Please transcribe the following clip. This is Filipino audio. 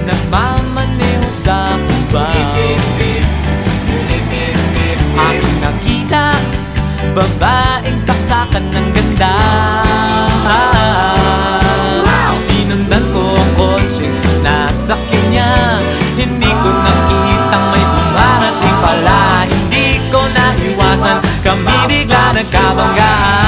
nagmamaneho sa Cubao. Aking nakita, babaeng saksakan ng ganda. Sinundan ko ang kotseng sinasakyan niya. Hindi ko nakitang may dumarating pala. Hindi ko naiwasan, kami bigla nagkabanggaan.